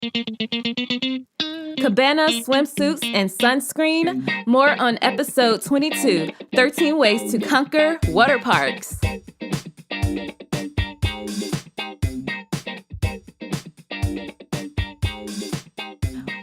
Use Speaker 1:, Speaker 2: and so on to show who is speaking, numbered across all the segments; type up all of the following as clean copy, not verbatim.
Speaker 1: Cabana, swimsuits, and sunscreen. More on episode 22, 13 Ways to Conquer Water Parks.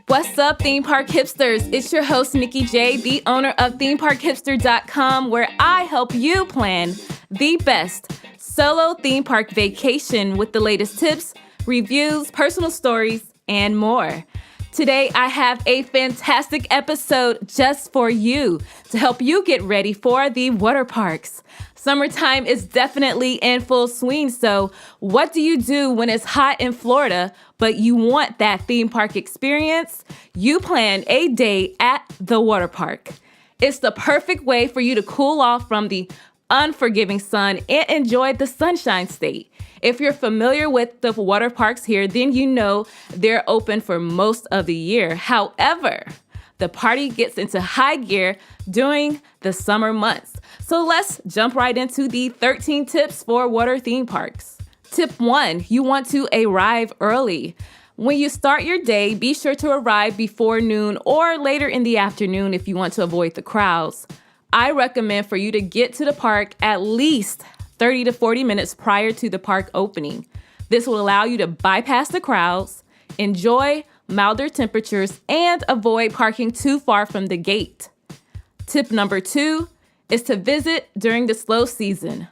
Speaker 1: What's up, theme park hipsters? It's your host, NikkyJ, the owner of ThemeParkHipster.com, where I help you plan the best solo theme park vacation with the latest tips, reviews, personal stories, and more. Today, I have a fantastic episode just for you to help you get ready for the water parks. Summertime is definitely in full swing, so what do you do when it's hot in Florida, but you want that theme park experience? You plan a day at the water park. It's the perfect way for you to cool off from the unforgiving sun and enjoy the sunshine state. If you're familiar with the water parks here, then you know they're open for most of the year. However, the party gets into high gear during the summer months. So let's jump right into the 13 tips for water theme parks. Tip 1, you want to arrive early. When you start your day, be sure to arrive before noon or later in the afternoon if you want to avoid the crowds. I recommend for you to get to the park at least 30 to 40 minutes prior to the park opening. This will allow you to bypass the crowds, enjoy milder temperatures, and avoid parking too far from the gate. Tip number 2 is to visit during the slow season.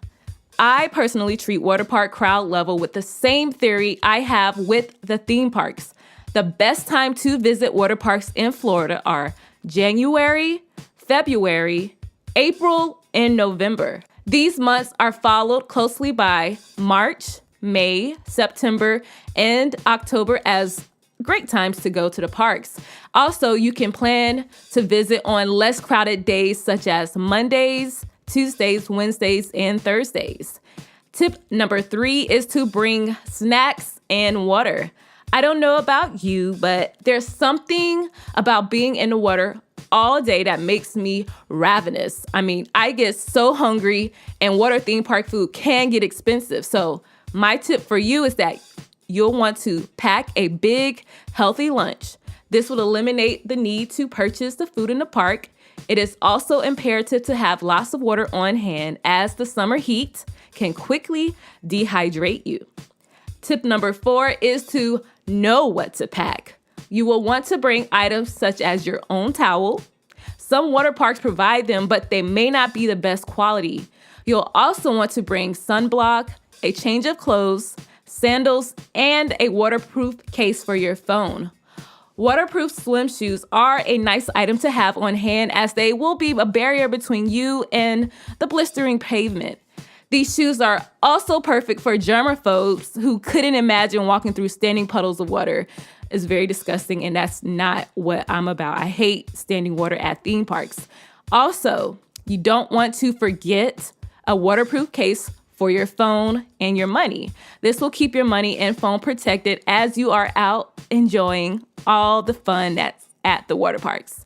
Speaker 1: I personally treat water park crowd level with the same theory I have with the theme parks. The best time to visit water parks in Florida are January, February, April, and November. These months are followed closely by March, May, September, and October as great times to go to the parks. Also, you can plan to visit on less crowded days such as Mondays, Tuesdays, Wednesdays, and Thursdays. Tip number 3 is to bring snacks and water. I don't know about you, but there's something about being in the water all day that makes me ravenous. I get so hungry, and water theme park food can get expensive. So my tip for you is that you'll want to pack a big, healthy lunch. This will eliminate the need to purchase the food in the park. It is also imperative to have lots of water on hand as the summer heat can quickly dehydrate you. Tip number 4 is to know what to pack. You will want to bring items such as your own towel. Some water parks provide them, but they may not be the best quality. You'll also want to bring sunblock, a change of clothes, sandals, and a waterproof case for your phone. Waterproof swim shoes are a nice item to have on hand as they will be a barrier between you and the blistering pavement. These shoes are also perfect for germaphobes who couldn't imagine walking through standing puddles of water. It's very disgusting, and that's not what I'm about. I hate standing water at theme parks. Also, you don't want to forget a waterproof case for your phone and your money. This will keep your money and phone protected as you are out enjoying all the fun that's at the water parks.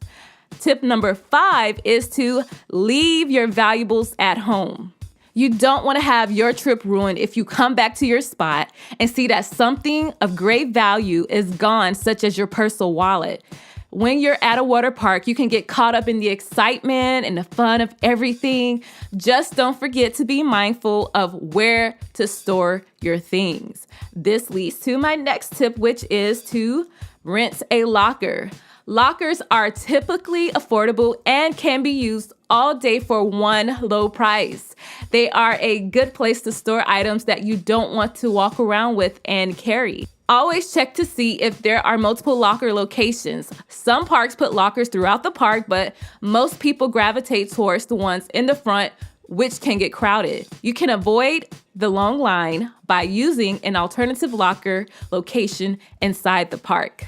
Speaker 1: Tip number 5 is to leave your valuables at home. You don't want to have your trip ruined if you come back to your spot and see that something of great value is gone, such as your purse or wallet. When you're at a water park, you can get caught up in the excitement and the fun of everything. Just don't forget to be mindful of where to store your things. This leads to my next tip, which is to rent a locker. Lockers are typically affordable and can be used all day for one low price. They are a good place to store items that you don't want to walk around with and carry. Always check to see if there are multiple locker locations. Some parks put lockers throughout the park, but most people gravitate towards the ones in the front, which can get crowded. You can avoid the long line by using an alternative locker location inside the park.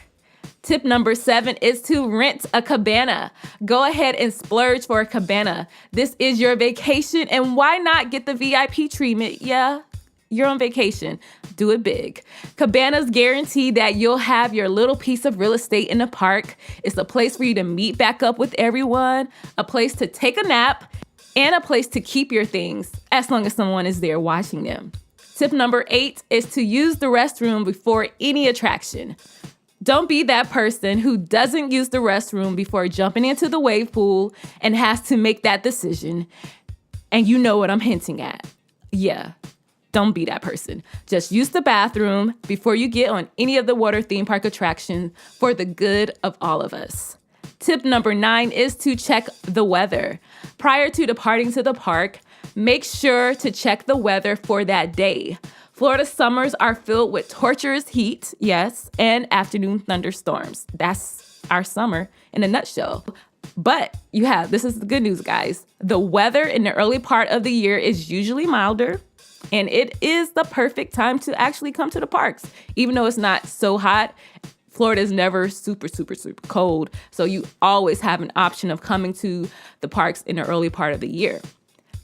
Speaker 1: Tip number 7 is to rent a cabana. Go ahead and splurge for a cabana. This is your vacation, and why not get the VIP treatment? Yeah, you're on vacation. Do it big. Cabanas guarantee that you'll have your little piece of real estate in the park. It's a place for you to meet back up with everyone, a place to take a nap, and a place to keep your things as long as someone is there watching them. Tip number 8 is to use the restroom before any attraction. Don't be that person who doesn't use the restroom before jumping into the wave pool and has to make that decision. And you know what I'm hinting at. Yeah, don't be that person. Just use the bathroom before you get on any of the water theme park attractions for the good of all of us. Tip number 9 is to check the weather. Prior to departing to the park, make sure to check the weather for that day. Florida summers are filled with torturous heat, yes, and afternoon thunderstorms. That's our summer in a nutshell. But this is the good news, guys. The weather in the early part of the year is usually milder, and it is the perfect time to actually come to the parks. Even though it's not so hot, Florida is never super, super, super cold. So you always have an option of coming to the parks in the early part of the year.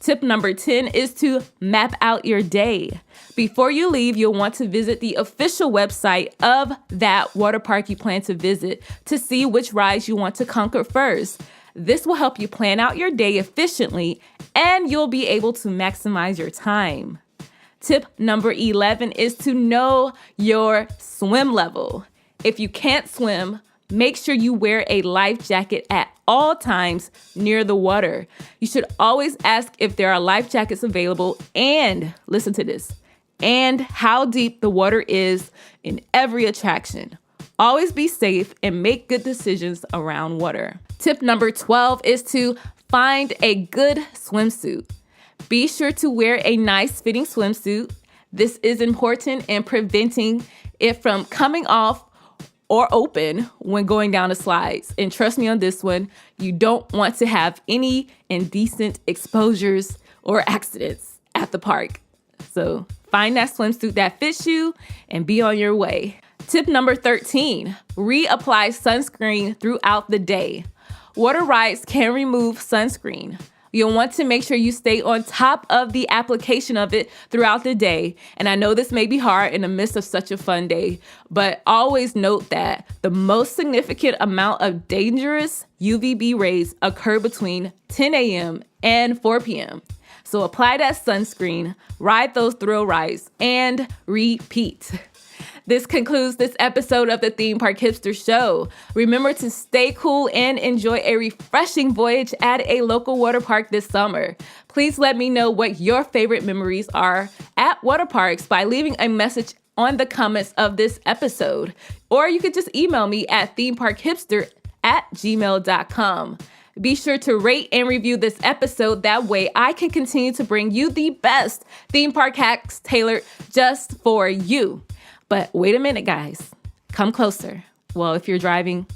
Speaker 1: Tip number 10 is to map out your day. Before you leave, you'll want to visit the official website of that water park you plan to visit to see which rides you want to conquer first. This will help you plan out your day efficiently, and you'll be able to maximize your time. Tip number 11 is to know your swim level. If you can't swim, make sure you wear a life jacket at all times near the water. You should always ask if there are life jackets available, and listen to this, and how deep the water is in every attraction. Always be safe and make good decisions around water. Tip number 12 is to find a good swimsuit. Be sure to wear a nice fitting swimsuit. This is important in preventing it from coming off or open when going down the slides. And trust me on this one, you don't want to have any indecent exposures or accidents at the park. So find that swimsuit that fits you and be on your way. Tip number 13, reapply sunscreen throughout the day. Water rides can remove sunscreen. You'll want to make sure you stay on top of the application of it throughout the day. And I know this may be hard in the midst of such a fun day, but always note that the most significant amount of dangerous UVB rays occur between 10 a.m. and 4 p.m. So apply that sunscreen, ride those thrill rides, and repeat. This concludes this episode of the Theme Park Hipster Show. Remember to stay cool and enjoy a refreshing voyage at a local water park this summer. Please let me know what your favorite memories are at water parks by leaving a message on the comments of this episode. Or you could just email me at themeparkhipster@gmail.com. Be sure to rate and review this episode. That way I can continue to bring you the best theme park hacks tailored just for you. But wait a minute, guys. Come closer. Well, if you're driving,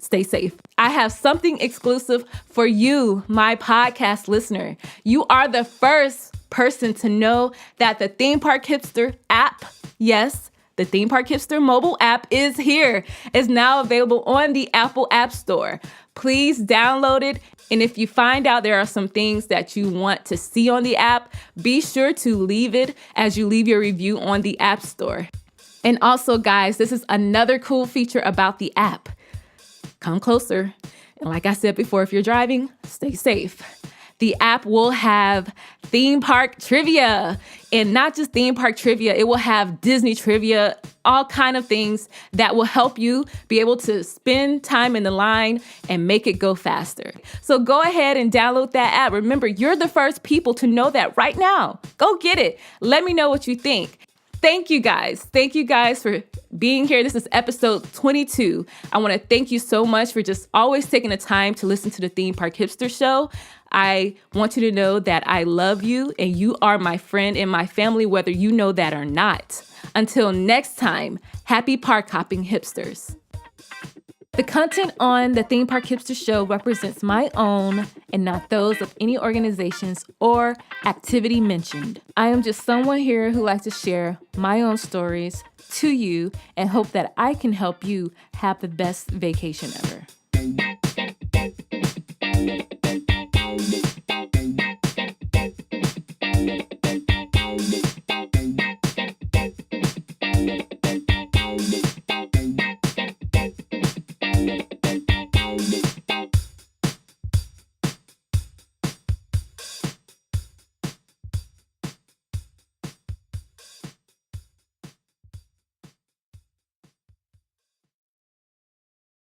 Speaker 1: stay safe. I have something exclusive for you, my podcast listener. You are the first person to know that the Theme Park Hipster app, yes, the Theme Park Hipster mobile app is here. It's now available on the Apple App Store. Please download it. And if you find out there are some things that you want to see on the app, be sure to leave it as you leave your review on the App Store. And also, guys, this is another cool feature about the app. Come closer. And like I said before, if you're driving, stay safe. The app will have theme park trivia, and not just theme park trivia. It will have Disney trivia, all kind of things that will help you be able to spend time in the line and make it go faster. So go ahead and download that app. Remember, you're the first people to know that right now. Go get it. Let me know what you think. Thank you guys. Thank you guys for being here. This is episode 22. I want to thank you so much for just always taking the time to listen to the Theme Park Hipster Show. I want you to know that I love you and you are my friend and my family, whether you know that or not. Until next time, happy park hopping hipsters. The content on the Theme Park Hipster Show represents my own and not those of any organizations or activity mentioned. I am just someone here who likes to share my own stories to you and hope that I can help you have the best vacation ever.